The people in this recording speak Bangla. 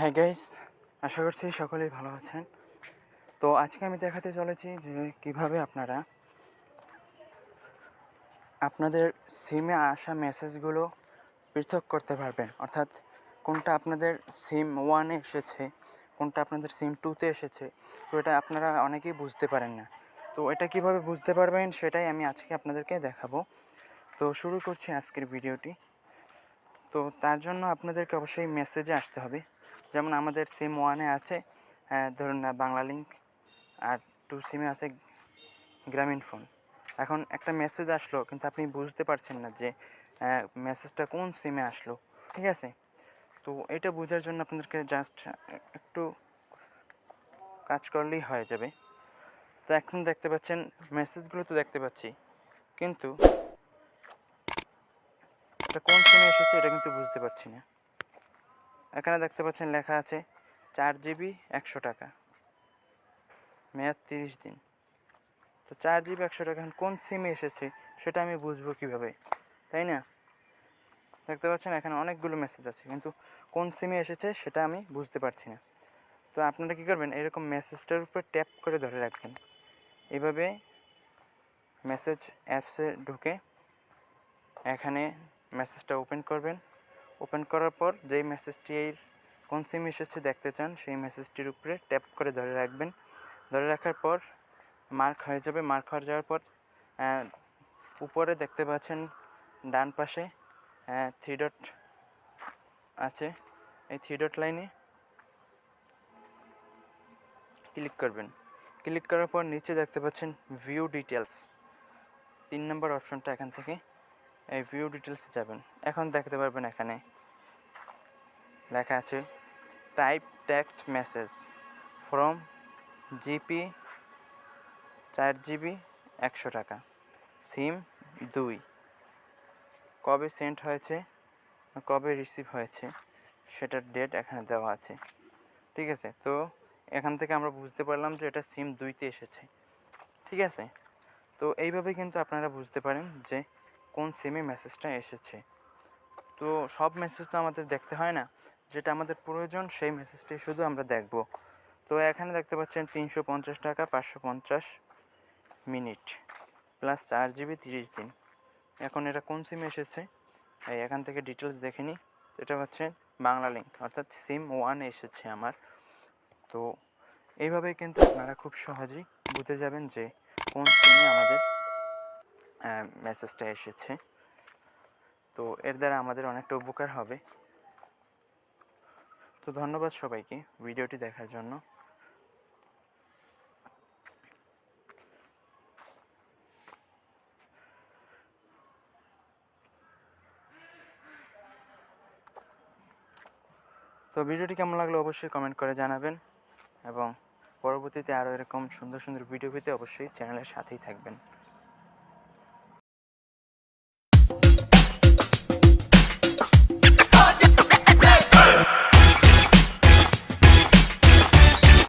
হাই গাইস, আশা করছি সকলেই ভালো আছেন। তো আজকে আমি দেখাতে চলেছি যে কিভাবে আপনারা আপনাদের সিমে আসা মেসেজগুলো পৃথক করতে পারবেন। অর্থাৎ কোনটা আপনাদের সিম 1-এ এসেছে, কোনটা আপনাদের সিম 2-তে এসেছে। তো এটা আপনারা অনেকেই বুঝতে পারেন না। তো এটা কিভাবে বুঝতে পারবেন সেটাই আমি আজকে আপনাদেরকে দেখাবো। তো শুরু করছি আজকের ভিডিওটি। তো তার জন্য আপনাদেরকে অবশ্যই মেসেজে আসতে হবে। যেমন আমাদের সিম 1-এ আছে ধরুন বাংলা লিংক, আর 2 সিমে আছে গ্রামীণ ফোন। এখন একটা মেসেজ আসলো, কিন্তু আপনি বুঝতে পারছেন না যে মেসেজটা কোন সিমে আসলো, ঠিক আছে? তো এটা বোঝার জন্য আপনাদেরকে জাস্ট একটু কাজ করলেই হয়ে যাবে। তো এখন দেখতে পাচ্ছেন মেসেজগুলো তো দেখতে পাচ্ছি, কিন্তু এটা কোন সিমে এসেছে এটা কিন্তু বুঝতে পারছি না। এখানে দেখতে পাচ্ছেন লেখা আছে 4 জিবি 100 টাকা, মেয়াদ 30 দিন। তো 4 জিবি 100 টাকা এখন কোন সিমে এসেছে সেটা আমি বুঝবো কীভাবে, তাই না? দেখতে পাচ্ছেন এখানে অনেকগুলো মেসেজ আছে, কিন্তু কোন সিমে এসেছে সেটা আমি বুঝতে পারছি না। তো আপনারা কী করবেন, এরকম মেসেজটার উপর ট্যাপ করে ধরে রাখবেন। এভাবে মেসেজ অ্যাপসে ঢুকে এখানে মেসেজটা ওপেন করবেন। ওপেন করার পর যেই মেসেজটির কোন সিমে এসেছে দেখতে চান সেই মেসেজটির উপরে ট্যাপ করে ধরে রাখবেন। ধরে রাখার পর মার্ক হয়ে যাবে। মার্ক হয়ে যাওয়ার পর উপরে দেখতে পাচ্ছেন ডান পাশে 3 ডট আছে। এই 3 ডট লাইনে ক্লিক করবেন। ক্লিক করার পর নিচে দেখতে পাচ্ছেন ভিউ ডিটেলস, 3 নম্বর অপশনটা। এখান থেকে এই ভিউ ডিটেলসে যাবেন। এখন দেখতে পারবেন এখানে লেখা আছে type text message from GP 4 GB 100 টাকা, সিম 2। কবে সেন্ড হয়েছে, কবে রিসিভ হয়েছে সেটার ডেট এখানে দেওয়া আছে, ঠিক আছে? তো এখান থেকে আমরা বুঝতে পারলাম যে এটা সিম 2-তে এসেছে, ঠিক আছে? তো এইভাবে কিন্তু আপনারা বুঝতে পারেন যে কোন সিমে মেসেজটা এসেছে। তো সব মেসেজ তো আমাদের দেখতে হয় না, যেটা আমাদের প্রয়োজন সেই মেসেজটাই শুধু আমরা দেখব। তো এখানে দেখতে পাচ্ছেন 350 টাকা 550 মিনিট প্লাস 4 জিবি 30 দিন। এখন এটা কোন সিমে এসেছে এখান থেকে ডিটেলস দেখে নিই। এটা হচ্ছে বাংলা লিংক, অর্থাৎ সিম 1-এ এসেছে আমার। তো এইভাবেই কিন্তু আপনারা খুব সহজেই বুঝে যাবেন যে কোন সিমে আমাদের মেসেজটা এসেছে। তো এর দ্বারা আমাদের অনেকটা উপকার হবে। তো ধন্যবাদ সবাইকে ভিডিওটি দেখার জন্য। তো ভিডিওটি কেমন লাগলো অবশ্যই কমেন্ট করে জানাবেন, এবং পরবর্তীতে আরও এরকম সুন্দর সুন্দর ভিডিও পেতে অবশ্যই চ্যানেলের সাথেই থাকবেন।